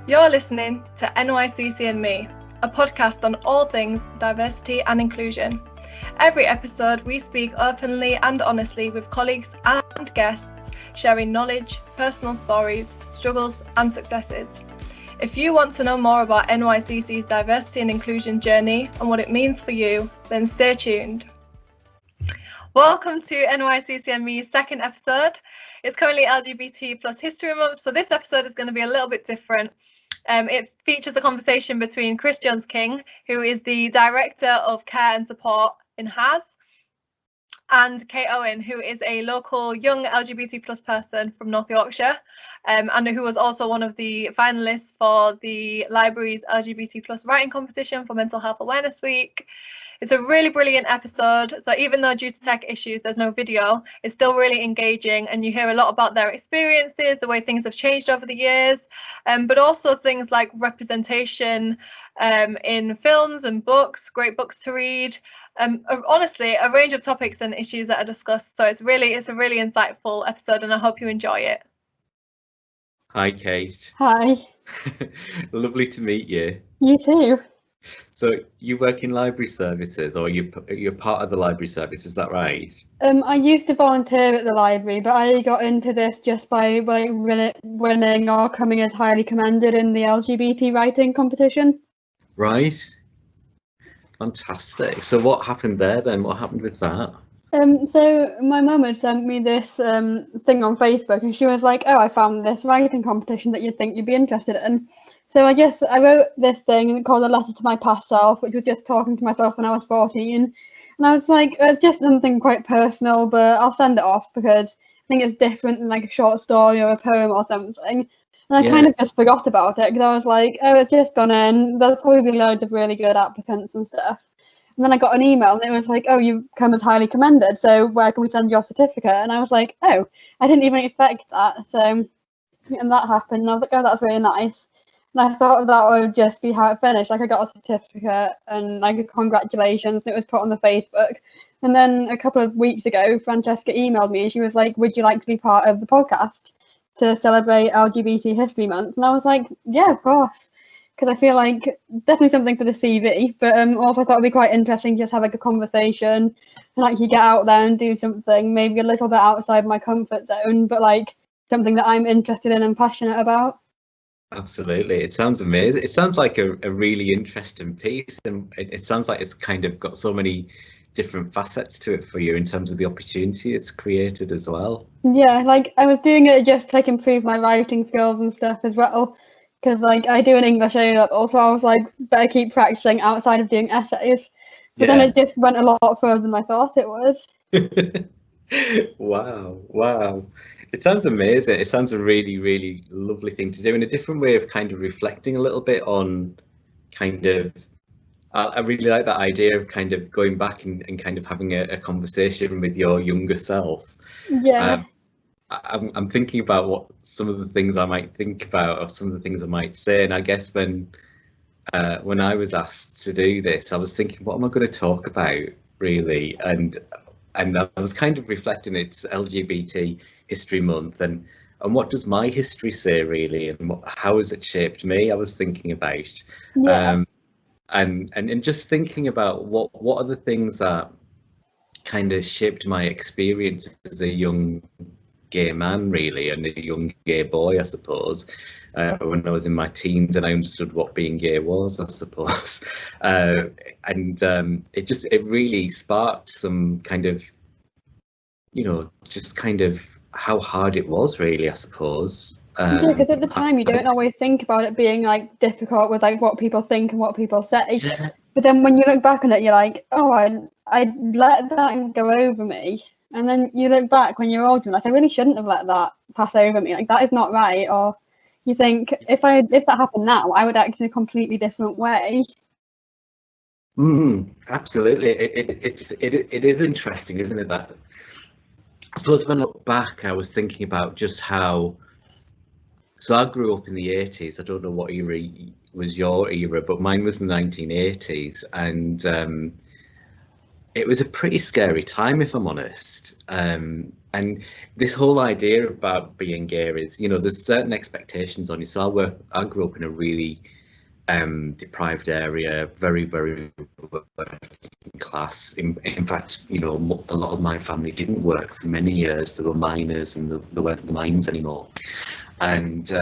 You're listening to NYCC Me, a podcast on all things diversity and inclusion. Every episode, we speak openly and honestly with colleagues and guests, sharing knowledge, personal stories, struggles and successes. If you want to know more about NYCC's diversity and inclusion journey and what it means for you, then stay tuned. Welcome to NYCC Me's second episode. It's currently LGBT plus History Month, so this episode is going to be a little bit different. It features a conversation between Chris Jones-King, who is the Director of Care and Support in HAS, and Kate Owen, who is a local young LGBT plus person from North Yorkshire, and who was also one of the finalists for the Libraries LGBT plus writing competition for Mental Health Awareness Week. It's a really brilliant episode, so even though due to tech issues there's no video, it's still really engaging and you hear a lot about their experiences, the way things have changed over the years, but also things like representation in films and books, great books to read. Honestly, a range of topics and issues that are discussed, so it's a really insightful episode and I hope you enjoy it. Hi Kate. Hi. Lovely to meet you. You too. So you work in library services, or you're part of the library service, is that right? I used to volunteer at the library, but I got into this just by winning or coming as highly commended in the LGBT writing competition. Right. Fantastic. So what happened there then? What happened with that? So my mum had sent me this thing on Facebook, and she was like, "Oh, I found this writing competition that you'd think you'd be interested in." So I wrote this thing called A Letter to My Past Self, which was just talking to myself when I was 14. And I was like, it's just something quite personal, but I'll send it off because I think it's different than like a short story or a poem or something. And I kind of just forgot about it because I was like, oh, it's just gone in. There's probably loads of really good applicants and stuff. And then I got an email and it was like, oh, you've come as highly commended, so where can we send your certificate? And I was like, oh, I didn't even expect that. So, and that happened. And I was like, oh, that's really nice. And I thought that would just be how it finished. Like I got a certificate and like congratulations, and it was put on the Facebook. And then a couple of weeks ago, Francesca emailed me and she was like, would you like to be part of the podcast to celebrate LGBT History Month? And I was like, yeah, of course. Because I feel like definitely something for the CV, but also I thought it'd be quite interesting to just have like a conversation and actually get out there and do something maybe a little bit outside my comfort zone, but like something that I'm interested in and passionate about. Absolutely. It sounds amazing. It sounds like a really interesting piece, and it sounds like it's kind of got so many different facets to it for you in terms of the opportunity it's created as well. Yeah, like I was doing it just to like improve my writing skills and stuff as well, because like I do an English A level, so I was like, better keep practicing outside of doing essays. But then it just went a lot further than I thought it would. Wow. It sounds amazing. It sounds a really, really lovely thing to do, and a different way of kind of reflecting a little bit on kind of, I really like that idea of kind of going back and kind of having a conversation with your younger self. Yeah. I'm thinking about what some of the things I might think about or some of the things I might say, and I guess when I was asked to do this, I was thinking, what am I going to talk about really? And I was kind of reflecting, it's LGBT History Month, and what does my history say really, and how has it shaped me? I was thinking about, and just thinking about what are the things that kind of shaped my experience as a young gay man really, and a young gay boy, I suppose, when I was in my teens and I understood what being gay was, I suppose. It really sparked some kind of, just kind of how hard it was really, I suppose. Because at the time you don't always think about it being like difficult with like what people think and what people say. But then when you look back on it, you're like, oh, I let that go over me. And then you look back when you're older, like I really shouldn't have let that pass over me. Like that is not right. Or you think if that happened now, I would act in a completely different way. Absolutely. It is interesting, isn't it? That I suppose when I look back, I was thinking about just how. So I grew up in the 80s. I don't know what era was your era, but mine was the 1980s, and it was a pretty scary time, if I'm honest. And this whole idea about being gay is, you know, there's certain expectations on you. So I grew up in a really deprived area, very, very working class. In fact, you know, a lot of my family didn't work for many years. They were miners, and they weren't in the mines anymore. And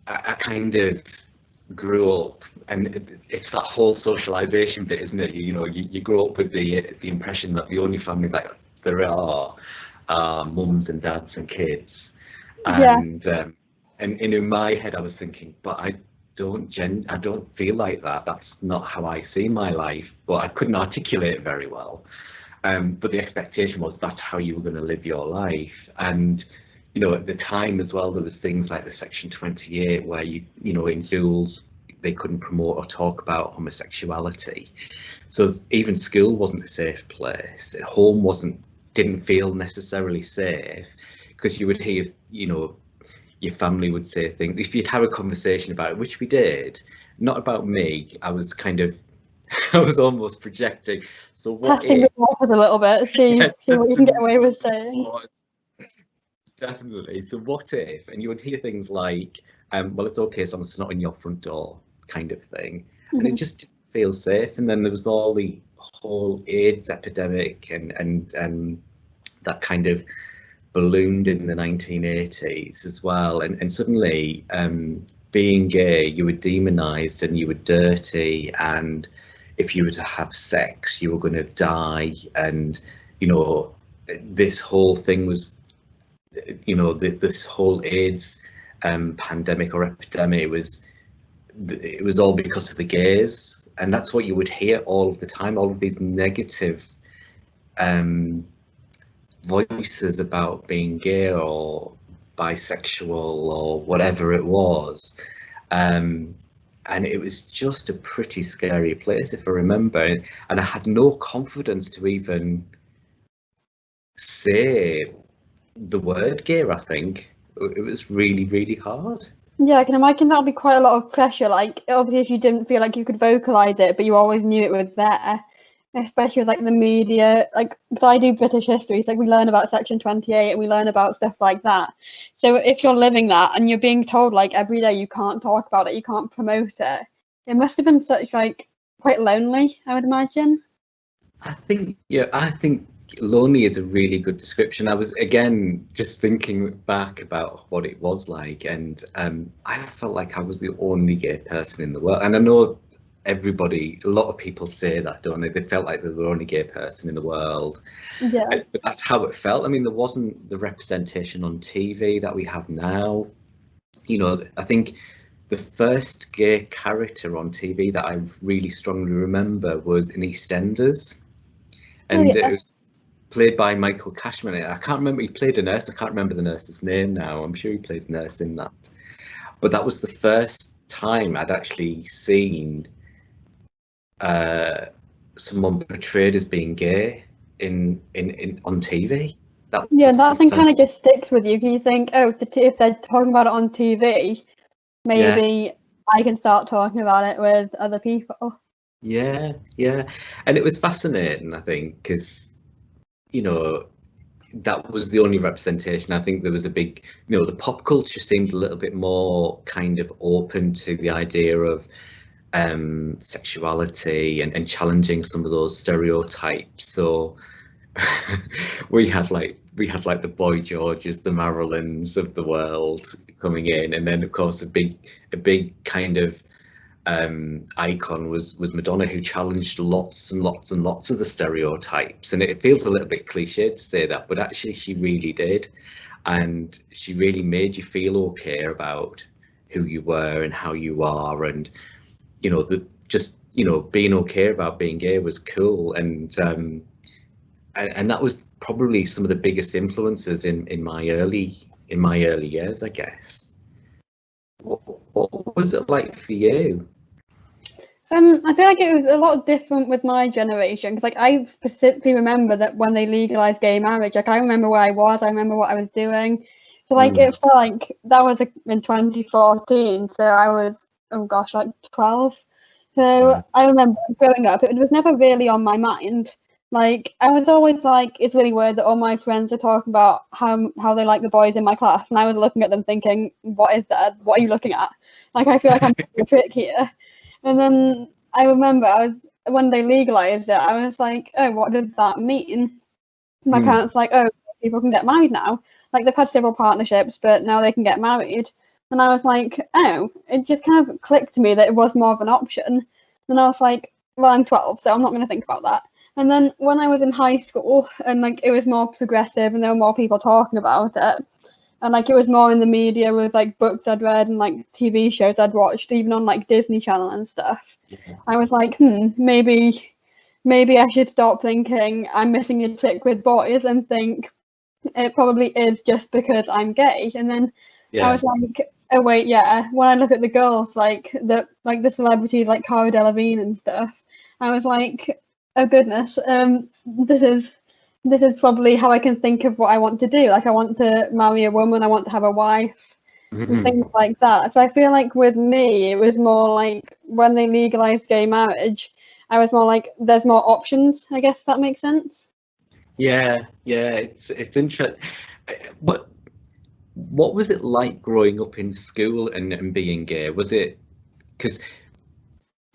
I kind of grew up, and it's that whole socialization bit, isn't it? You know, you grow up with the impression that the only family that there are mums and dads and kids. And and in my head I was thinking, but I don't feel like that. That's not how I see my life. But I couldn't articulate it very well. But the expectation was that's how you were going to live your life. And you know, at the time as well, there was things like the Section 28 where you know, in schools they couldn't promote or talk about homosexuality. So even school wasn't a safe place. Home didn't feel necessarily safe, because you would hear, you know, your family would say things. If you'd have a conversation about it, which we did, not about me, I was almost projecting. So what testing the waters a little bit, see what you can get away with saying. Definitely. So what if, and you would hear things like, well, it's okay as long as it's not in your front door, kind of thing. And it just didn't feel safe. And then there was all the whole AIDS epidemic and that kind of ballooned in the 1980s as well. And suddenly being gay, you were demonized and you were dirty. And if you were to have sex, you were going to die. And, you know, this whole thing was, you know, this whole AIDS pandemic or epidemic, it was all because of the gays. And that's what you would hear all of the time, all of these negative voices about being gay or bisexual or whatever it was. And it was just a pretty scary place, if I remember. And I had no confidence to even say the word gay. I think it was really, really hard. Yeah, I can imagine that'll be quite a lot of pressure. Like, obviously, if you didn't feel like you could vocalize it, but you always knew it was there, especially with like the media. Like, so I do British history, so like we learn about Section 28 and we learn about stuff like that. So if you're living that and you're being told like every day you can't talk about it, you can't promote it, it must have been such like quite lonely, I would imagine. I think lonely is a really good description. I was again just thinking back about what it was like, and I felt like I was the only gay person in the world. And I know a lot of people say that, don't they? They felt like they were the only gay person in the world. Yeah. But that's how it felt. I mean, there wasn't the representation on TV that we have now. You know, I think the first gay character on TV that I really strongly remember was in Eastenders. And it was played by Michael Cashman. I can't remember, he played a nurse. I can't remember the nurse's name now. I'm sure he played a nurse in that. But that was the first time I'd actually seen someone portrayed as being gay in on TV. That thing kind of just sticks with you, because you think, oh, if they're talking about it on TV, maybe I can start talking about it with other people. Yeah, and it was fascinating, I think, because, you know, that was the only representation. I think there was a big, you know, the pop culture seemed a little bit more kind of open to the idea of sexuality and challenging some of those stereotypes. So we had like the Boy Georges, the Marilyns of the world coming in, and then of course a big kind of icon was Madonna, who challenged lots and lots and lots of the stereotypes. And it feels a little bit cliche to say that, but actually she really did, and she really made you feel okay about who you were and how you are, and you know, being okay about being gay was cool. And that was probably some of the biggest influences in my early years, I guess. What was it like for you? I feel like it was a lot different with my generation, because like I specifically remember that when they legalized gay marriage, like I remember where I was, I remember what I was doing. So like it felt like that was in 2014, so I was, oh gosh, like 12. So I remember growing up, it was never really on my mind. Like, I was always like, it's really weird that all my friends are talking about how they like the boys in my class, and I was looking at them thinking, what is that? What are you looking at? Like, I feel like I'm a trick here. And then I remember when they legalised it, I was like, oh, what does that mean? My parents were like, oh, people can get married now. Like, they've had civil partnerships, but now they can get married. And I was like, oh, it just kind of clicked to me that it was more of an option. And I was like, well, I'm 12, so I'm not going to think about that. And then when I was in high school and like it was more progressive and there were more people talking about it, and like it was more in the media with like books I'd read and like TV shows I'd watched, even on like Disney Channel and stuff, I was like, maybe I should stop thinking I'm missing a trick with boys and think it probably is just because I'm gay. And then I was like, oh wait, yeah. When I look at the girls, like the celebrities like Cara Delevingne and stuff, I was like, oh goodness, this is probably how I can think of what I want to do. Like, I want to marry a woman, I want to have a wife, and things like that. So I feel like with me, it was more like when they legalized gay marriage, I was more like, there's more options. I guess that makes sense. Yeah, it's interesting. What was it like growing up in school and being gay? Was it, because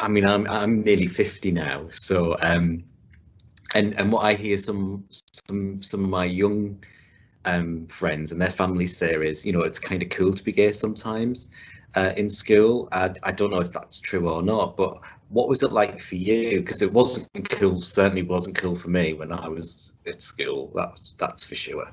I mean, I'm nearly 50 now, so and what I hear some of my young friends and their families say is, it's kind of cool to be gay sometimes in school. I don't know if that's true or not, but what was it like for you? Because it wasn't cool, certainly wasn't cool for me when I was at school. That's for sure.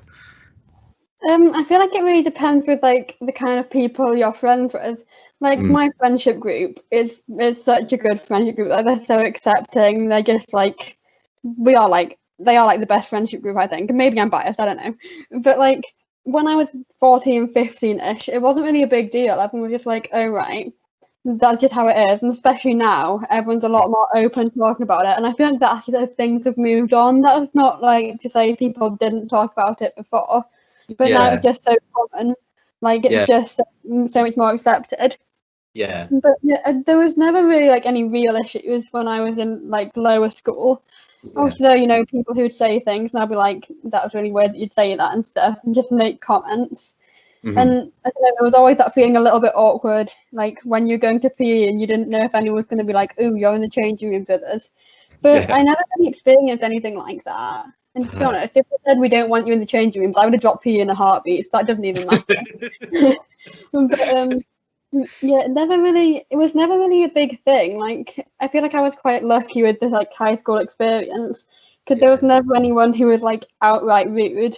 I feel like it really depends with like the kind of people you're friends with. Like my friendship group is such a good friendship group. Like, they're so accepting. They're just like, they are like the best friendship group, I think. And maybe I'm biased, I don't know. But like when I was 14, 15-ish, it wasn't really a big deal. Everyone was just like, oh right, that's just how it is. And especially now, everyone's a lot more open to talking about it. And I feel like that's just as things have moved on. That was not like to say people didn't talk about it before. But now it's just so common. Like, it's just so much more accepted. Yeah. But there was never really like any real issues when I was in like lower school. Also, people who would say things and I'd be like, that was really weird that you'd say that and stuff, and just make comments. And I don't know, there was always that feeling a little bit awkward, like when you're going to PE and you didn't know if anyone was going to be like, ooh, you're in the changing rooms with us. But I never really experienced anything like that. And to be honest, if they said we don't want you in the changing rooms, I would have dropped PE in a heartbeat. So that doesn't even matter. But it was never really a big thing. Like, I feel like I was quite lucky with the like high school experience, because there was never anyone who was like outright rude.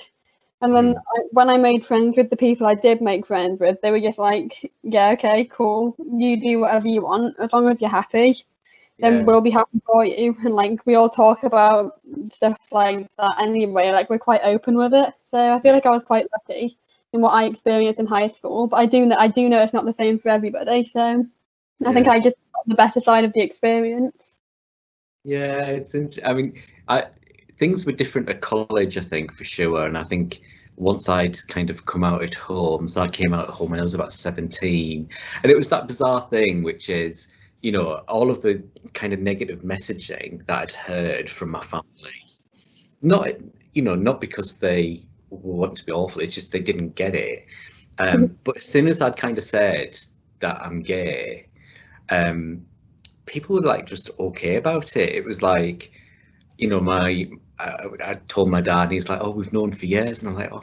And then when I made friends with the people I did make friends with, they were just like, yeah, okay, cool, you do whatever you want as long as you're happy. Then we'll be happy for you. And like, we all talk about stuff like that anyway. Like, we're quite open with it. So I feel like I was quite lucky in what I experienced in high school. But I do know it's not the same for everybody. So I think I just got the better side of the experience. Yeah, things were different at college, I think, for sure. And I think once I'd kind of come out at home, so I came out at home when I was about 17, and it was that bizarre thing, which is, all of the kind of negative messaging that I'd heard from my family, not because they want to be awful, it's just they didn't get it. But as soon as I'd kind of said that I'm gay, people were like just okay about it. It was like, I told my dad, and he was like, oh, we've known for years. And I'm like, oh,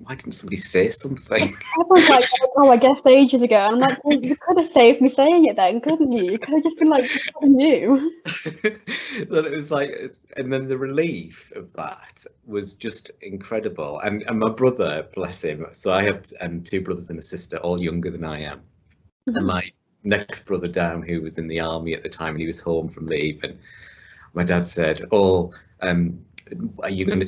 why didn't somebody say something? I was like, oh, I guess ages ago. And I'm like, well, you could have saved me saying it then, couldn't you? You could have just been like, I knew. Then it was like, and then the relief of that was just incredible. And my brother, bless him, so I have 2 brothers and a sister, all younger than I am. And my next brother down, who was in the army at the time, and he was home from leave, and my dad said, oh, are you going to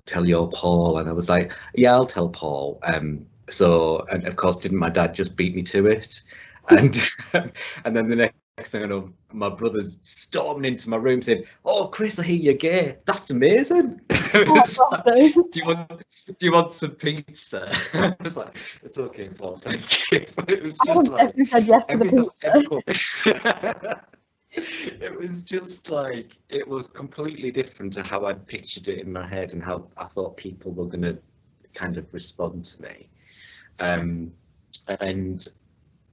tell your Paul? And I was like, yeah, I'll tell Paul. And of course, didn't my dad just beat me to it? And and then the next thing I know, my brother's storming into my room saying, "Oh, Chris, I hear you're gay. That's amazing." It was like, do you want some pizza? I was like, "It's okay, Paul, thank you." But it was just like, said yes to the pizza. it was just like, it was completely different to how I'd pictured it in my head and how I thought people were going to kind of respond to me.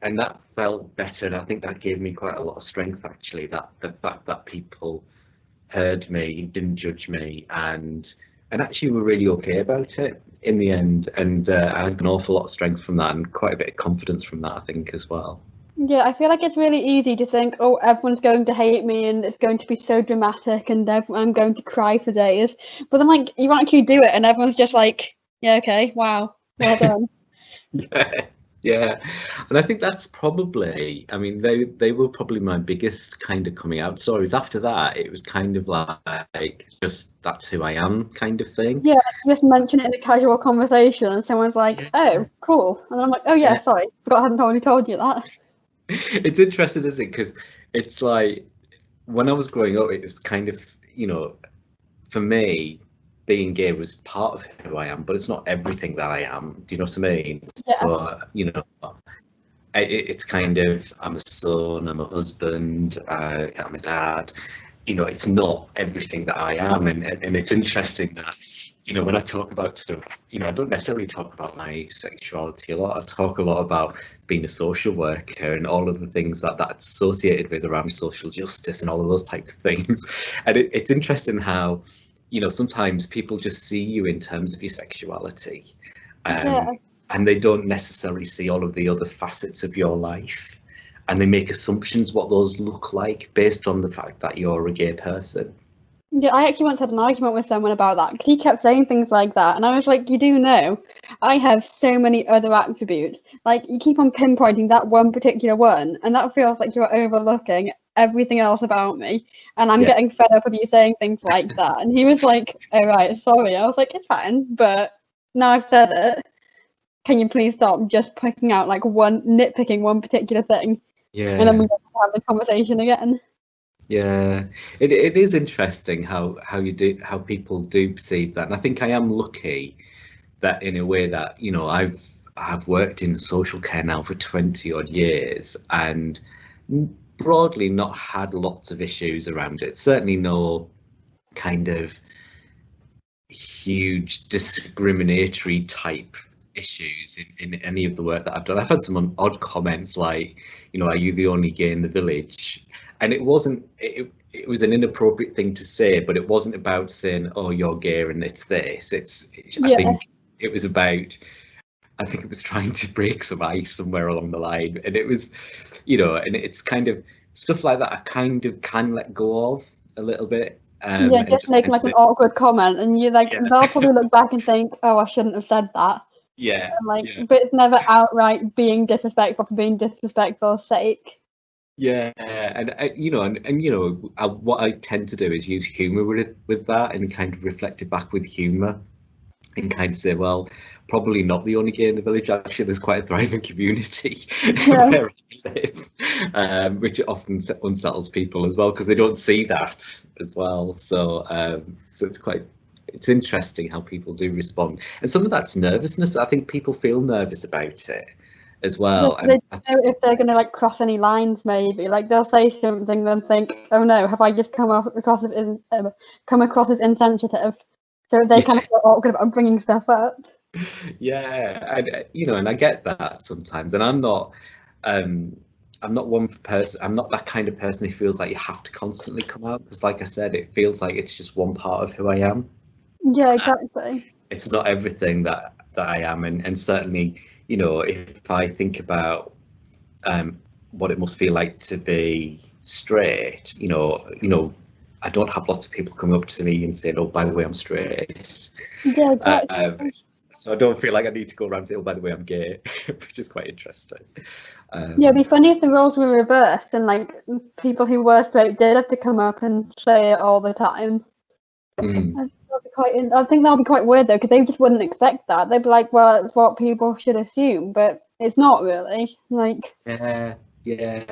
And that felt better, and I think that gave me quite a lot of strength, actually, that the fact that people heard me, didn't judge me, and actually were really okay about it in the end. And I had an awful lot of strength from that, and quite a bit of confidence from that, I think, as well. Yeah, I feel like it's really easy to think, oh, everyone's going to hate me and it's going to be so dramatic and I'm going to cry for days. But then, like, you actually do it and everyone's just like, yeah, okay, wow, well done. Yeah, and I think that's probably, I mean, they were probably my biggest kind of coming out stories. After that, it was kind of like, just that's who I am kind of thing. Yeah, you just mention it in a casual conversation and someone's like, oh, cool. And I'm like, oh yeah, sorry, forgot I hadn't already told you that. It's interesting, isn't it? Because it's like, when I was growing up, it was kind of, you know, for me, being gay was part of who I am, but it's not everything that I am. Do you know what I mean? Yeah. So, you know, it's kind of, I'm a son, I'm a husband, I'm a dad. You know, it's not everything that I am. And it's interesting that, you know, when I talk about stuff, you know, I don't necessarily talk about my sexuality a lot. I talk a lot about being a social worker and all of the things that's associated with around social justice and all of those types of things. And it's interesting how, you know, sometimes people just see you in terms of your sexuality, and they don't necessarily see all of the other facets of your life, and they make assumptions what those look like based on the fact that you're a gay person. Yeah, I actually once had an argument with someone about that because he kept saying things like that, and I was like, you do know, I have so many other attributes. Like, you keep on pinpointing that one particular one, and that feels like you're overlooking everything else about me, and I'm getting fed up of you saying things like that. And he was like, oh right, sorry. I was like, it's fine, but now I've said it, can you please stop just picking out like nitpicking one particular thing, and then we don't have this conversation again. Yeah, it is interesting how people do perceive that, and I think I am lucky that, in a way, that, you know, I've worked in social care now for 20 odd years and broadly not had lots of issues around it. Certainly no kind of huge discriminatory type issues in any of the work that I've done. I've had some odd comments like, you know, are you the only gay in the village? And it wasn't, it was an inappropriate thing to say, but it wasn't about saying, oh, you're gay and it's this. I think it was about, I think it was trying to break some ice somewhere along the line. And it was, you know, and it's kind of stuff like that I kind of can let go of a little bit. Just make like an awkward comment, and you like they'll probably look back and think, oh, I shouldn't have said that. But it's never outright being disrespectful for being disrespectful's sake. Yeah, and you know, and you know, what I tend to do is use humour with that and kind of reflect it back with humour, and kind of say, well, probably not the only gay in the village. Actually, there's quite a thriving community where I live, which often unsettles people as well because they don't see that as well. So it's interesting how people do respond, and some of that's nervousness. I think people feel nervous about it as well. They don't know if they're going to like cross any lines, maybe like they'll say something then think, oh no, have I just come across as insensitive? So they kind of feel awkward about bringing stuff up. Yeah, and you know, and I get that sometimes, and I'm not that kind of person who feels like you have to constantly come out, because like I said, it feels like it's just one part of who I am. Yeah, exactly. It's not everything that I am, and certainly, you know, if I think about what it must feel like to be straight, you know, I don't have lots of people come up to me and say, oh, by the way, I'm straight. Yeah, exactly. So I don't feel like I need to go around and say, oh, by the way, I'm gay, which is quite interesting. Yeah, it'd be funny if the roles were reversed and like people who were straight did have to come up and say it all the time. I think that'll be quite weird though, because they just wouldn't expect that. They'd be like, well, it's what people should assume, but it's not really. Like, yeah, Yeah,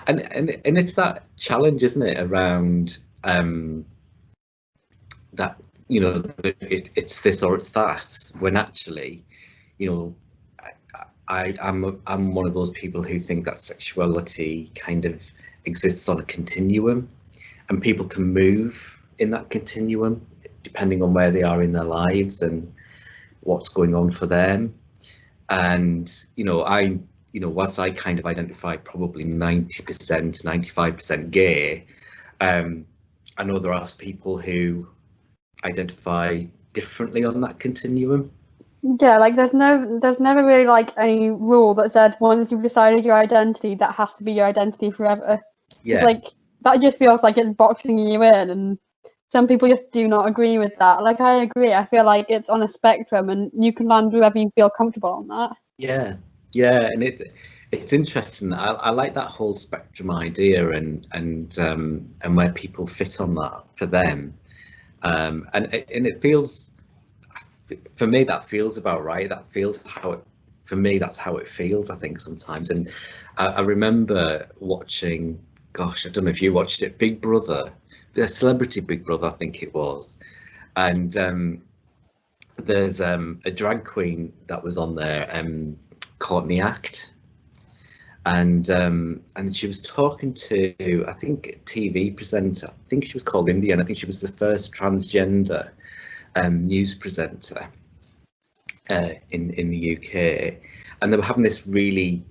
and it's that challenge, isn't it, around that, you know, it's this or it's that, when actually, you know, I'm one of those people who think that sexuality kind of exists on a continuum, and people can move in that continuum depending on where they are in their lives and what's going on for them. And you know, whilst I kind of identify probably 90%, 95% gay, I know there are people who identify differently on that continuum. Yeah, like there's never really like any rule that says once you've decided your identity, that has to be your identity forever. Yeah. It's like that just feels like it's boxing you in, and some people just do not agree with that. Like I agree, I feel like it's on a spectrum, and you can land wherever you feel comfortable on that. Yeah, and it's interesting. I like that whole spectrum idea, and where people fit on that for them, and it feels, for me, that feels about right. That feels how it, for me, that's how it feels, I think, sometimes. And I remember watching, gosh, I don't know if you watched it, Big Brother, the Celebrity Big Brother, I think it was, and there's a drag queen that was on there, Courtney Act, and she was talking to, I think, a TV presenter. I think she was called India, and I think she was the first transgender news presenter in the UK, and they were having this really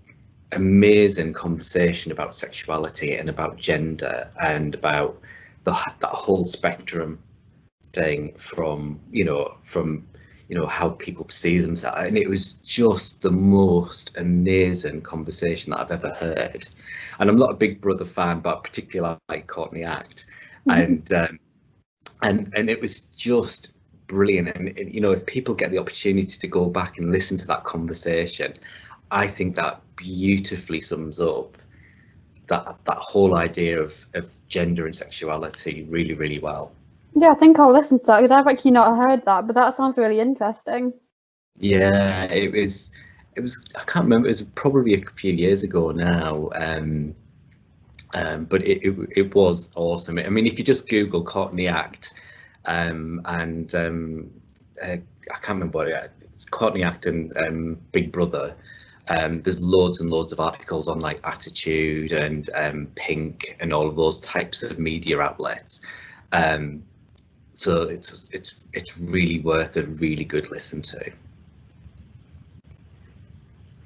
amazing conversation about sexuality and about gender and about that whole spectrum thing, from how people perceive themselves, and it was just the most amazing conversation that I've ever heard. And I'm not a Big Brother fan, but particularly I like Courtney Act, and it was just brilliant. And you know, if people get the opportunity to go back and listen to that conversation, I think that beautifully sums up that whole idea of gender and sexuality really, really well. Yeah, I think I'll listen to that, because I've actually not heard that, but that sounds really interesting. Yeah, it was, I can't remember, it was probably a few years ago now, but it was awesome. I mean, if you just Google Courtney Act, and I can't remember what it's, Courtney Act and Big Brother, there's loads and loads of articles on like Attitude and Pink and all of those types of media outlets. So it's really worth a really good listen to.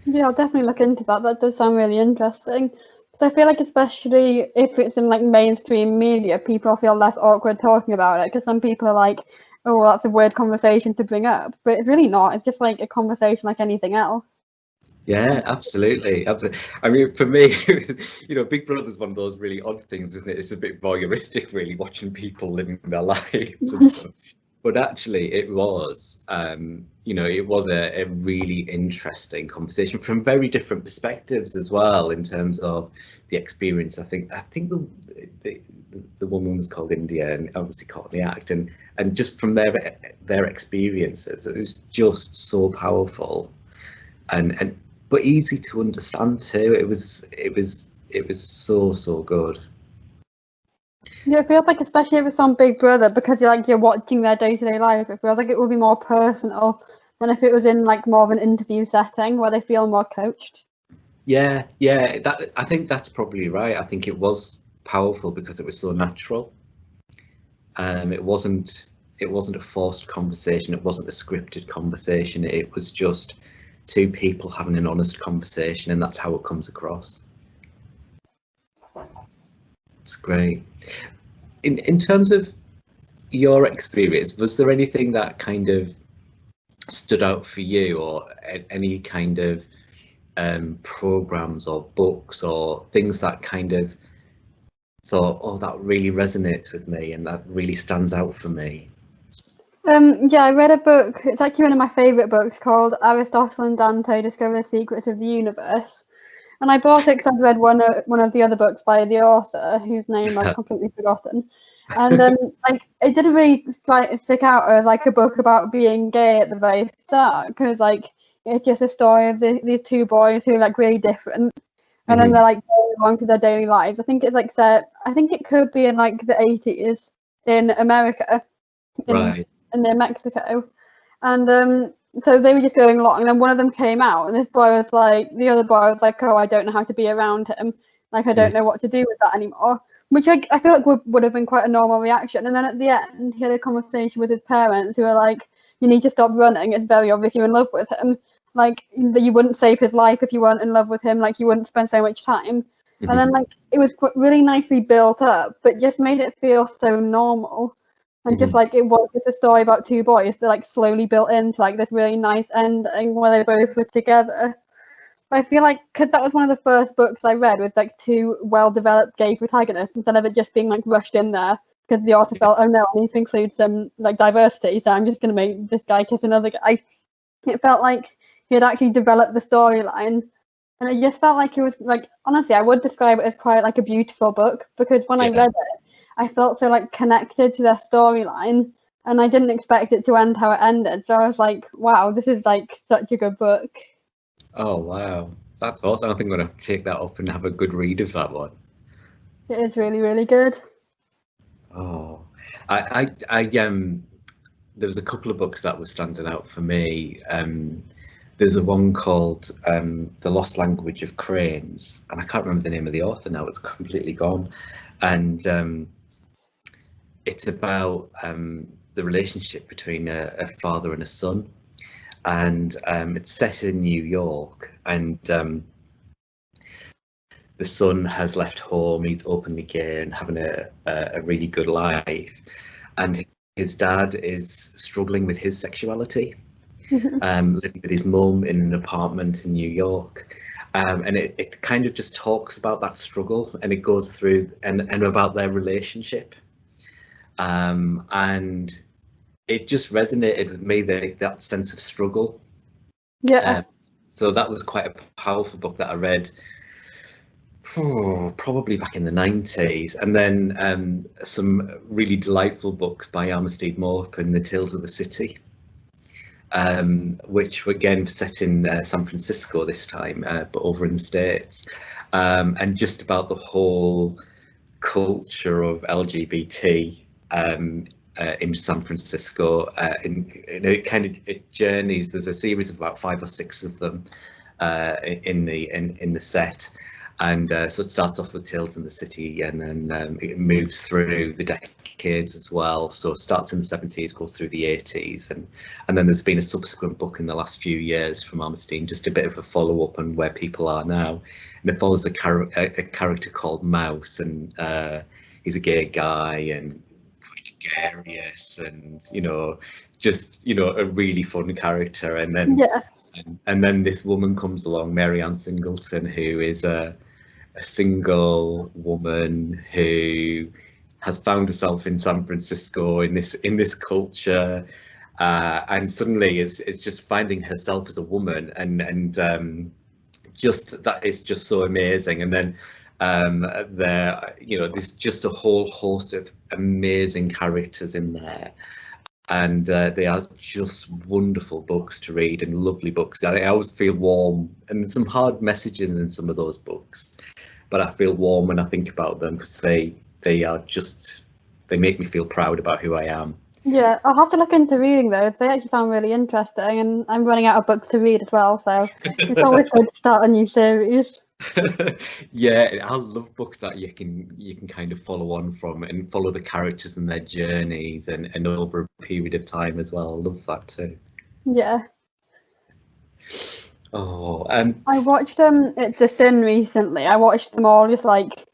Yeah, I'll definitely look into that. That does sound really interesting. Because I feel like, especially if it's in like mainstream media, people feel less awkward talking about it. Because some people are like, "Oh, well, that's a weird conversation to bring up," but it's really not. It's just like a conversation like anything else. Yeah, absolutely. I mean, for me, you know, Big Brother's one of those really odd things, isn't it? It's a bit voyeuristic, really, watching people living their lives and stuff. But actually, it was, you know, it was a really interesting conversation from very different perspectives as well, in terms of the experience. I think the woman was called India, and obviously Courtney Act, and just from their experiences, it was just so powerful, and but easy to understand too. It was so good. Yeah, it feels like, especially if it's on Big Brother, because you're watching their day-to-day life, it feels like it would be more personal than if it was in like more of an interview setting where they feel more coached. Yeah, that, I think that's probably right. I think it was powerful because it was so natural. It wasn't a forced conversation. It wasn't a scripted conversation. It was just two people having an honest conversation, and that's how it comes across. It's great. In terms of your experience, was there anything that kind of stood out for you, or any kind of programs or books or things that kind of thought, oh, that really resonates with me and that really stands out for me? Yeah, I read a book. It's actually one of my favourite books, called Aristotle and Dante Discover the Secrets of the Universe. And I bought it because I'd read one of the other books by the author, whose name I've completely forgotten. And like, it didn't really stick out as like a book about being gay at the very start, because like it's just a story of these two boys who are like really different, and then they're like going along to their daily lives. I think it's like set. I think it could be in like the 80s in America, in near Mexico, and so they were just going along, and then one of them came out, and this boy was like, the other boy was like, oh, I don't know how to be around him, like I don't know what to do with that anymore. Which I feel like would have been quite a normal reaction. And then at the end, he had a conversation with his parents who were like, you need to stop running. It's very obvious you're in love with him. Like, you wouldn't save his life if you weren't in love with him. Like, you wouldn't spend so much time. And then, like, it was really nicely built up, but just made it feel so normal. And just like, it was just a story about two boys that like slowly built into like this really nice ending where they both were together. I feel like, because that was one of the first books I read with like two well-developed gay protagonists, instead of it just being like rushed in there, because the author felt, oh no, I need to include some like diversity, so I'm just going to make this guy kiss another guy. It felt like he had actually developed the storyline, and it just felt like it was like, honestly, I would describe it as quite like a beautiful book, because when I read it, I felt so like connected to their storyline, and I didn't expect it to end how it ended, so I was like, wow, this is like such a good book. Oh wow, that's awesome. I think I'm gonna take that up and have a good read of that one. It is really, really good. Oh, I there was a couple of books that were standing out for me. There's a one called The Lost Language of Cranes, and I can't remember the name of the author now, it's completely gone. And it's about the relationship between a father and a son. And it's set in New York, and the son has left home, he's openly gay and having a really good life, and his dad is struggling with his sexuality, living with his mum in an apartment in New York, and it kind of just talks about that struggle, and it goes through and about their relationship, and it just resonated with me, that sense of struggle. So that was quite a powerful book that I read probably back in the 90s. And then some really delightful books by Armistead Maupin, The Tales of the City, which were again set in San Francisco this time, but over in the States, and just about the whole culture of LGBT in San Francisco, it journeys. There's a series of about 5 or 6 of them in the set, and so it starts off with Tales in the City, and then it moves through the decades as well. So it starts in the 70s, goes through the 80s, and then there's been a subsequent book in the last few years from Armistead, just a bit of a follow-up on where people are now, and it follows a character called Mouse, and he's a gay guy and gregarious, and just a really fun character, and then and then this woman comes along, Mary Ann Singleton, who is a single woman who has found herself in San Francisco in this culture, and suddenly is just finding herself as a woman, and just that is just so amazing. And then there's just a whole host of amazing characters in there, and they are just wonderful books to read, and lovely books. I always feel warm, and there's some hard messages in some of those books, but I feel warm when I think about them, because they make me feel proud about who I am. Yeah, I'll have to look into reading those. They actually sound really interesting, and I'm running out of books to read as well, so it's always good to start a new series. Yeah, I love books that you can kind of follow on from and follow the characters and their journeys, and over a period of time as well. I love that too. Yeah. Oh, I watched It's a Sin recently. I watched them all just like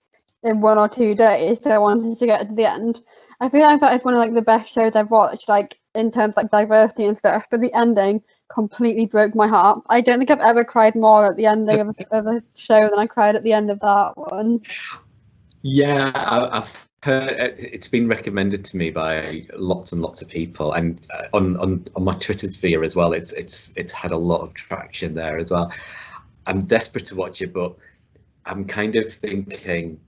in 1 or 2 days, so I wanted to get to the end. I feel like that is one of like the best shows I've watched, like in terms of like diversity and stuff, but the ending completely broke my heart. I don't think I've ever cried more at the ending of a show than I cried at the end of that one. Yeah, I've heard it's been recommended to me by lots and lots of people, and on my Twitter sphere as well. It's had a lot of traction there as well. I'm desperate to watch it, but I'm kind of thinking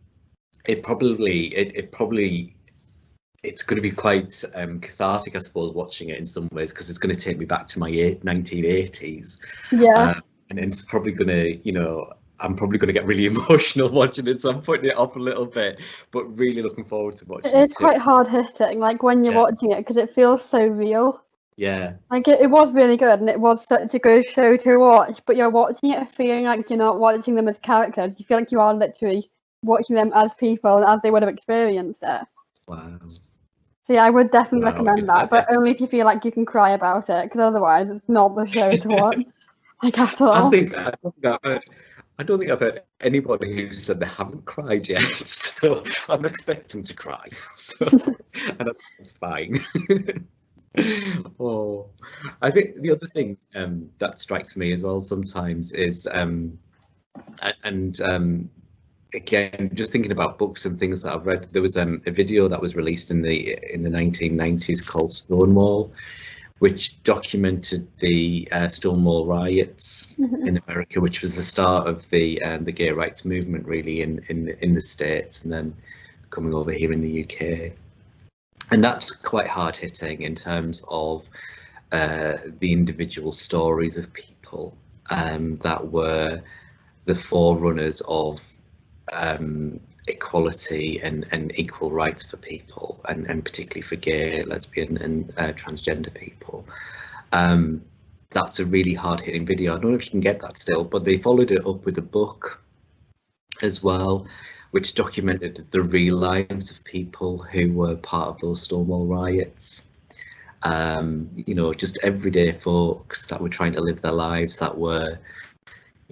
it's going to be quite cathartic, I suppose, watching it in some ways, because it's going to take me back to my 1980s. Yeah. And it's probably going to, I'm probably going to get really emotional watching it, so I'm putting it off a little bit, but really looking forward to watching it. It's quite hard hitting, like when you're watching it, because it feels so real. Yeah. Like it was really good, and it was such a good show to watch, but you're watching it feeling like you're not watching them as characters. You feel like you are literally watching them as people and as they would have experienced it. Wow. So yeah, I would definitely Wow, recommend that, but only if you feel like you can cry about it, because otherwise it's not the show to watch. Like at all. I don't think I've heard anybody who said they haven't cried yet, so I'm expecting to cry. So, and that's fine. Oh, I think the other thing that strikes me as well sometimes is, again, just thinking about books and things that I've read, there was a video that was released in the 1990s called Stonewall, which documented the Stonewall riots in America, which was the start of the gay rights movement, really, in the States, and then coming over here in the UK. And that's quite hard hitting in terms of the individual stories of people that were the forerunners of equality and equal rights for people, and particularly for gay, lesbian and transgender people. That's a really hard-hitting video. I don't know if you can get that still, but they followed it up with a book as well, which documented the real lives of people who were part of those Stonewall riots. You know, just everyday folks that were trying to live their lives, that were,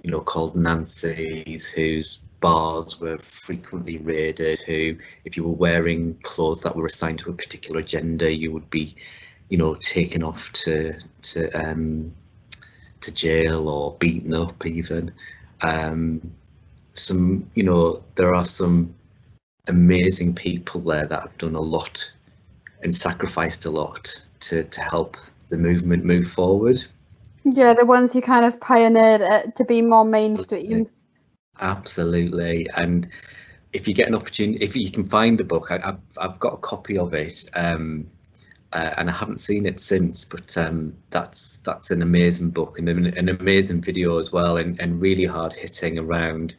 you know, called Nancy's, whose bars were frequently raided, who, if you were wearing clothes that were assigned to a particular gender, you would be, you know, taken off to jail or beaten up even. Some, you know, there are some amazing people there that have done a lot and sacrificed a lot to help the movement move forward. Yeah, the ones who kind of pioneered it to be more mainstream. Absolutely. And if you get an opportunity, if you can find the book, I've got a copy of it, and I haven't seen it since, but that's an amazing book and an amazing video as well, and really hard hitting around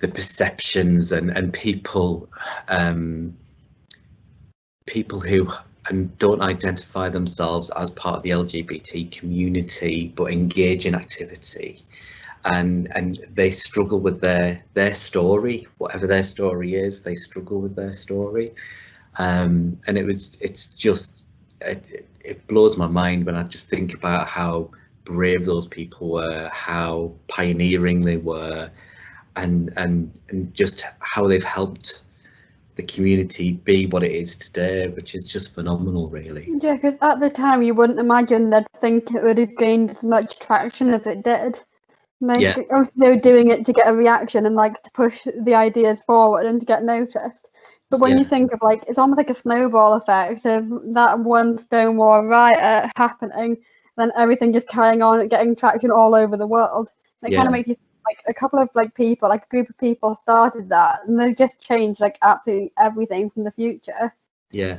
the perceptions and people who don't identify themselves as part of the LGBT community but engage in activity, and they struggle with their story, whatever their story is. They struggle with their story, and it blows my mind when I just think about how brave those people were, how pioneering they were, and just how they've helped the community be what it is today, which is just phenomenal, really. Yeah, because at the time you wouldn't imagine they'd think it would have gained as much traction as it did. Like, Yeah. obviously they were doing it to get a reaction and like to push the ideas forward and to get noticed. But when you think of, like, it's almost like a snowball effect of that one Stonewall riot happening, then everything just carrying on and getting traction all over the world. It kind of makes you think, like, a couple of like people, like a group of people started that, and they've just changed like absolutely everything from the future. Yeah,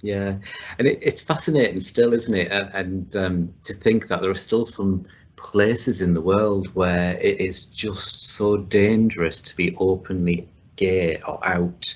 and it's fascinating still, isn't it? And to think that there are still some places in the world where it is just so dangerous to be openly gay or out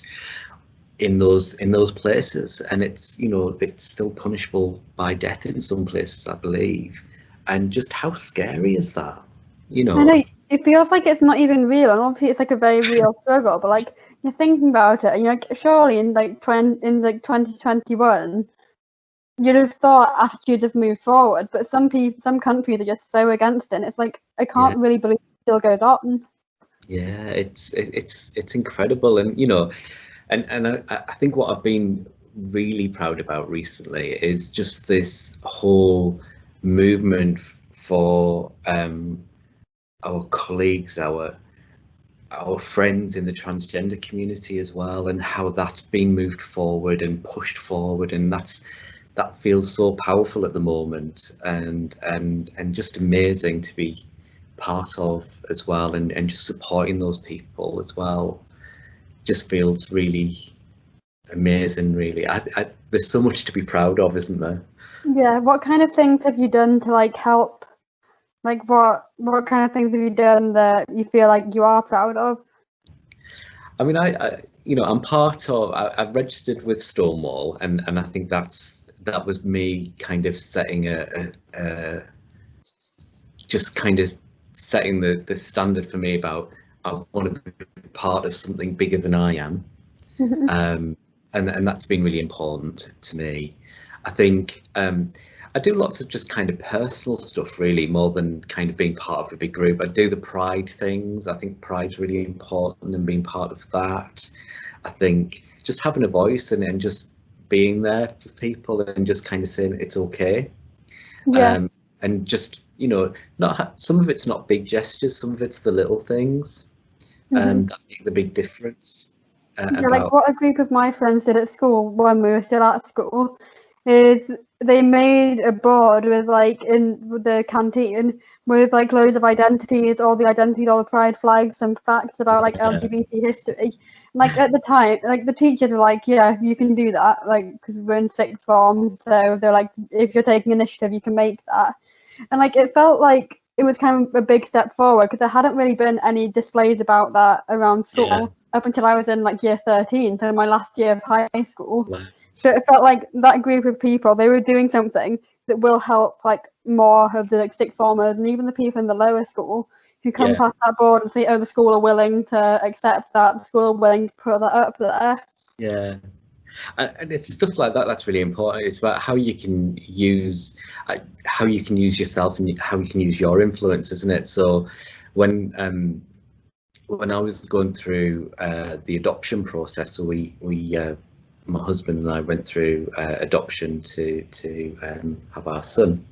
in those places, and it's, you know, it's still punishable by death in some places, I believe. And just how scary is that? You know, I know, it feels like it's not even real, and obviously it's like a very real struggle, but like you're thinking about it and you're like, surely in 2021 you'd have thought attitudes have moved forward, but some countries are just so against it, and it's like, I can't really believe it still goes on. Yeah, it's incredible. And you know, and I think what I've been really proud about recently is just this whole movement for our colleagues, our friends in the transgender community as well, and how that's been moved forward and pushed forward, and that feels so powerful at the moment, and just amazing to be part of as well, and just supporting those people as well. Just feels really amazing, really. There's so much to be proud of, isn't there? Yeah, what kind of things have you done to like help Like what kind of things have you done that you feel like you are proud of? I mean, I'm part of. I've registered with Stonewall, and I think that was me kind of setting just kind of setting the standard for me about I want to be part of something bigger than I am. And that's been really important to me. I think I do lots of just kind of personal stuff, really, more than kind of being part of a big group. I do the pride things. I think pride's really important, and being part of that. I think just having a voice and just being there for people and just kind of saying it's okay. Yeah. And just, not some of it's not big gestures, some of it's the little things, and that make the big difference. Like what a group of my friends did at school when we were still at school is they made a board with like in the canteen with like loads of identities, all the pride flags, some facts about like LGBT history. Like at the time, like the teachers were like, yeah, you can do that, like because we're in sixth form, so they're like, if you're taking initiative, you can make that. And like it felt like it was kind of a big step forward because there hadn't really been any displays about that around school up until I was in like year 13, so my last year of high school. Wow. So it felt like that group of people, they were doing something that will help like more of the like sixth formers and even the people in the lower school who come past that board and say, oh, the school are willing to accept that, the school are willing to put that up there. Yeah. And it's stuff like that that's really important. It's about how you can use yourself and how you can use your influence, isn't it? So when I was going through the adoption process, so we my husband and I went through adoption to have our son.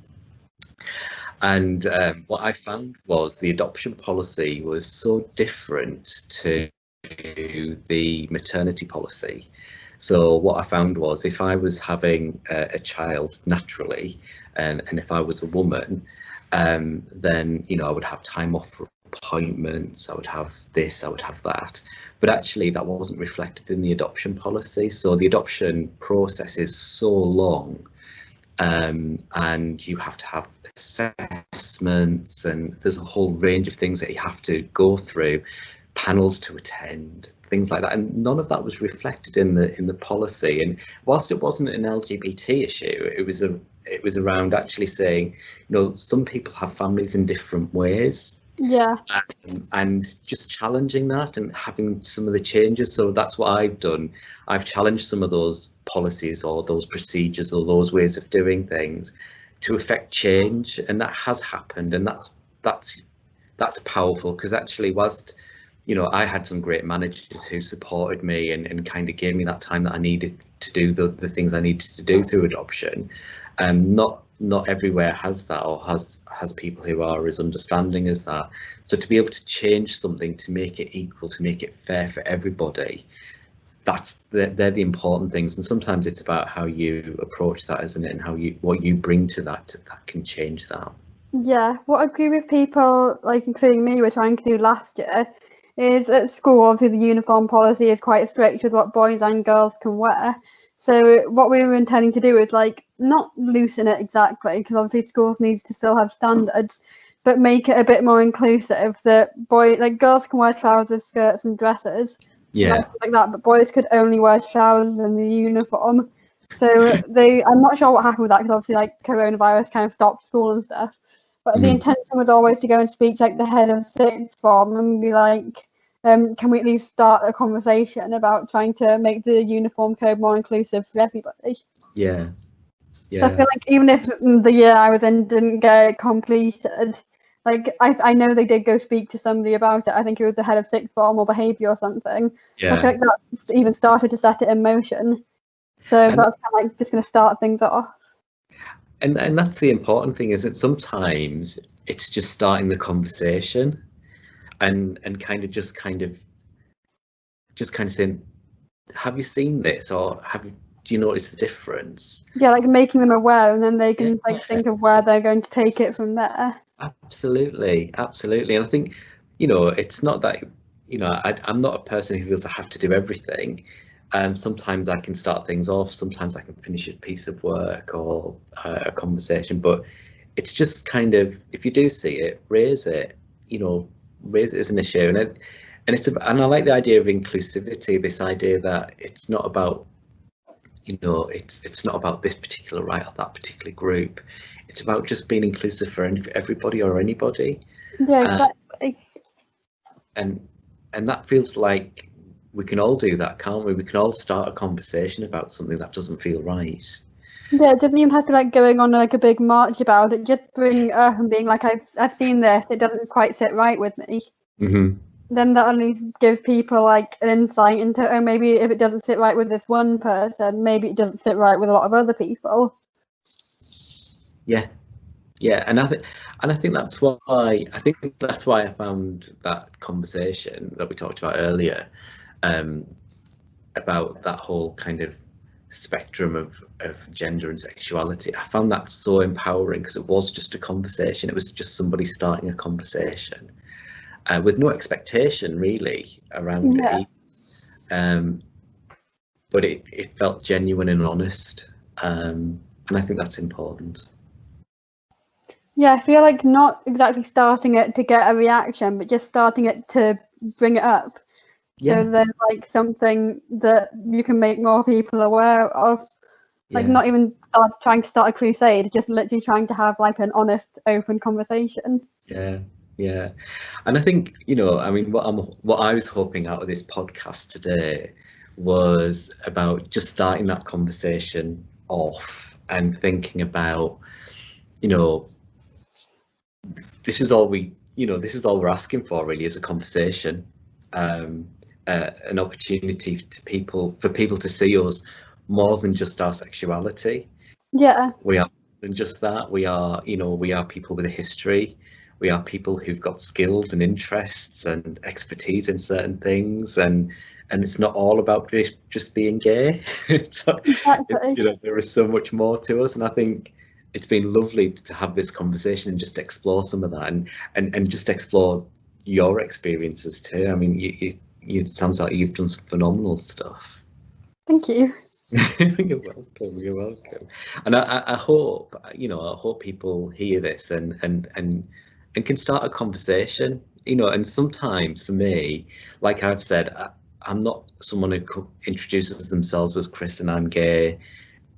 And what I found was the adoption policy was so different to the maternity policy. So what I found was if I was having a child naturally, and if I was a woman, then I would have time off for appointments, I would have this, I would have that. But actually that wasn't reflected in the adoption policy. So the adoption process is so long, and you have to have assessments, and there's a whole range of things that you have to go through, panels to attend, things like that, and none of that was reflected in the policy. And whilst it wasn't an LGBT issue, it was around actually saying, some people have families in different ways. Yeah. And just challenging that and having some of the changes. So that's what I've done. I've challenged some of those policies or those procedures or those ways of doing things to affect change, and that has happened, and that's powerful, because actually whilst I had some great managers who supported me and kind of gave me that time that I needed to do the things I needed to do through adoption. Not everywhere has that, or has people who are as understanding as that. So to be able to change something, to make it equal, to make it fair for everybody, they're the important things. And sometimes it's about how you approach that, isn't it, and what you bring to that can change that. Yeah, what I agree with people, like including me, were trying to do last year is at school, obviously the uniform policy is quite strict with what boys and girls can wear. So what we were intending to do is like not loosen it exactly, because obviously schools need to still have standards, but make it a bit more inclusive, that girls can wear trousers, skirts and dresses, like that, but boys could only wear trousers and the uniform. So I'm not sure what happened with that, because obviously like coronavirus kind of stopped school and stuff. But the intention was always to go and speak to like the head of sixth form and be like, can we at least start a conversation about trying to make the uniform code more inclusive for everybody? Yeah. So I feel like even if the year I was in didn't get completed, like I know they did go speak to somebody about it. I think it was the head of sixth form or behaviour or something. Yeah. I feel like that's even started to set it in motion. So that's kind of like just going to start things off. And that's the important thing, is that sometimes it's just starting the conversation and just kind of saying, have you seen this, or do you notice the difference? Yeah, like making them aware, and then they can think of where they're going to take it from there. Absolutely. And I think, it's not that, I'm not a person who feels I have to do everything. Sometimes I can start things off, sometimes I can finish a piece of work or a conversation, but it's just kind of, if you do see it, raise it, raise it as an issue. And I like the idea of inclusivity, this idea that it's not about, it's not about this particular right or that particular group. It's about just being inclusive for everybody or anybody. Yeah, exactly. And that feels like we can all do that, can't we? We can all start a conversation about something that doesn't feel right. Yeah, it doesn't even have to like going on like a big march about it. Just bringing it up and being like, I've seen this. It doesn't quite sit right with me. Mm-hmm. Then that at least gives people like an insight into, oh, maybe if it doesn't sit right with this one person, maybe it doesn't sit right with a lot of other people. Yeah, and I think that's why I found that conversation that we talked about earlier, about that whole kind of spectrum of gender and sexuality. I found that so empowering, because it was just a conversation. It was just somebody starting a conversation with no expectation really around it. But it felt genuine and honest, and I think that's important. Yeah, I feel like not exactly starting it to get a reaction, but just starting it to bring it up. Yeah. So there's like something that you can make more people aware of. Like not even trying to start a crusade, just literally trying to have like an honest, open conversation. Yeah. And I think, what I was hoping out of this podcast today was about just starting that conversation off and thinking about, this is all we're asking for really, is a conversation, an opportunity for people to see us more than just our sexuality. Yeah. We are more than just that. We are people with a history. We are people who've got skills and interests and expertise in certain things, and it's not all about just being gay. There is so much more to us, and I think it's been lovely to have this conversation and just explore some of that, and just explore your experiences too. I mean, you sounds like you've done some phenomenal stuff. Thank you. You're welcome. And I hope people hear this and can start a conversation, and sometimes for me, like I've said, I'm not someone who introduces themselves as Chris and I'm gay.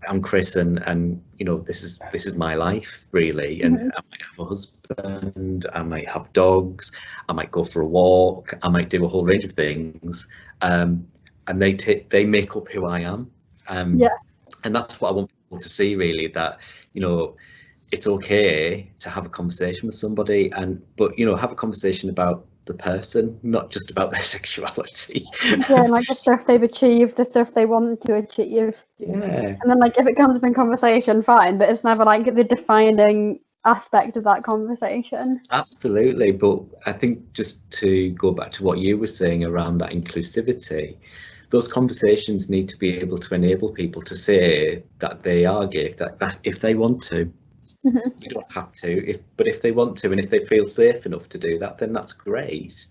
I'm Chris and this is my life really, and I might have a husband, I might have dogs, I might go for a walk, I might do a whole range of things, and they make up who I am. And that's what I want people to see really, that it's okay to have a conversation with somebody, but have a conversation about the person, not just about their sexuality. Like the stuff they've achieved, the stuff they want to achieve. And then like if it comes up in conversation, fine, but it's never like the defining aspect of that conversation. Absolutely. But I think just to go back to what you were saying around that inclusivity, those conversations need to be able to enable people to say that they are gay, that if they want to. You don't have to, but if they want to, and if they feel safe enough to do that, then that's great.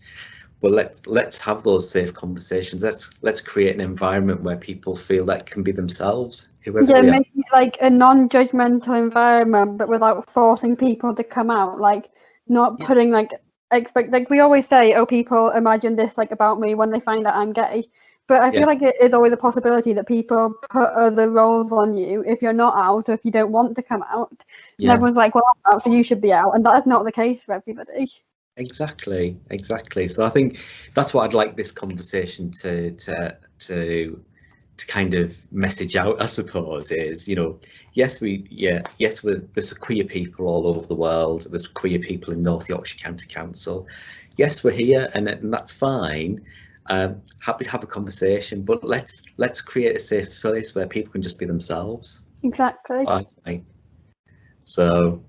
But let's have those safe conversations. Let's create an environment where people feel that can be themselves. Making it like a non-judgmental environment, but without forcing people to come out. Like not putting like we always say, oh, people imagine this like about me when they find out I'm gay. But I feel like it is always a possibility that people put other roles on you if you're not out or if you don't want to come out. And everyone's like, well, I'm out, so you should be out. And that is not the case for everybody. Exactly. So I think that's what I'd like this conversation to kind of message out, I suppose, is, there's queer people all over the world. There's queer people in North Yorkshire County Council. Yes, we're here, and that's fine. Happy to have a conversation, but let's create a safe place where people can just be themselves. Exactly. So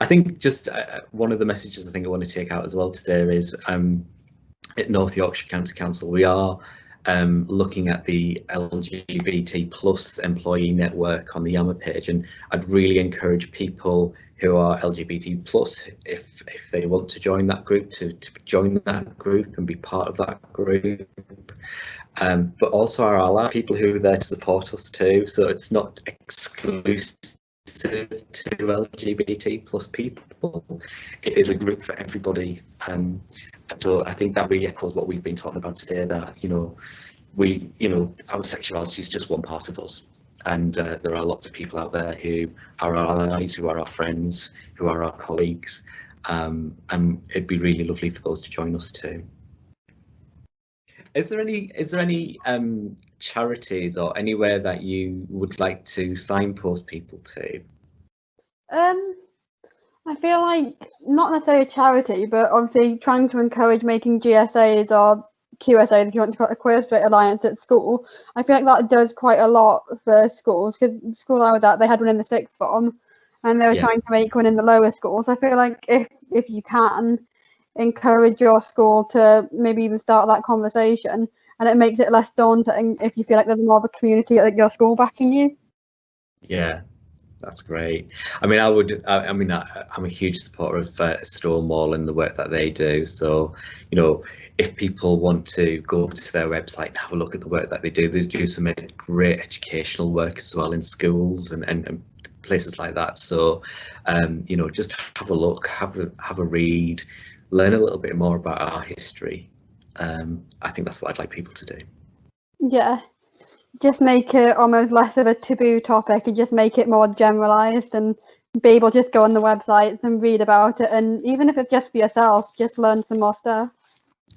I think just one of the messages I think I want to take out as well today is at North Yorkshire County Council we are looking at the LGBT plus employee network on the Yammer page, and I'd really encourage people who are LGBT plus, if they want to join that group, to join that group and be part of that group. But also our allies, people who are there to support us too. So it's not exclusive to LGBT plus people. It is a group for everybody. And so I think that really echoes what we've been talking about today, that, our sexuality is just one part of us. And there are lots of people out there who are our allies, who are our friends, who are our colleagues. And it'd be really lovely for those to join us too. Is there any charities or anywhere that you would like to signpost people to? I feel like not necessarily a charity, but obviously trying to encourage making GSAs or QSAs, if you want to call it, a Queer Straight Alliance at school. I feel like that does quite a lot for schools, because the school I was at, they had one in the sixth form, and they were trying to make one in the lower schools. I feel like if you can encourage your school to maybe even start that conversation, and it makes it less daunting if you feel like there's more of a community at your school backing you. Yeah, that's great. I mean, I'm a huge supporter of Stonewall and the work that they do. So, if people want to go to their website and have a look at the work that they do some great educational work as well in schools and places like that. So, just have a look, have a read, learn a little bit more about our history. I think that's what I'd like people to do. Yeah, just make it almost less of a taboo topic and just make it more generalised, and be able to just go on the websites and read about it. And even if it's just for yourself, just learn some more stuff.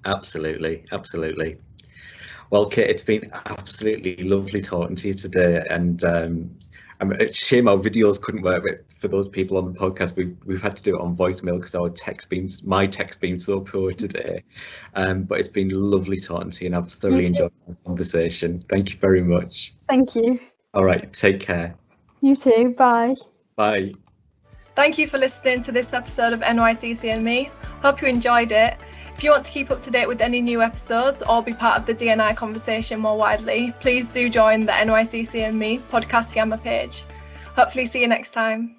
Absolutely. Well, Kate, it's been absolutely lovely talking to you today, and I'm a shame our videos couldn't work, but for those people on the podcast, we've had to do it on voicemail because my text being so poor today. But it's been lovely talking to you, and I've thoroughly enjoyed the conversation. Thank you very much. Thank you. All right, take care. You too. Bye. Bye. Thank you for listening to this episode of NYCC and Me. Hope you enjoyed it. If you want to keep up to date with any new episodes or be part of the D&I conversation more widely, please do join the NYCC and Me podcast Yammer page. Hopefully see you next time.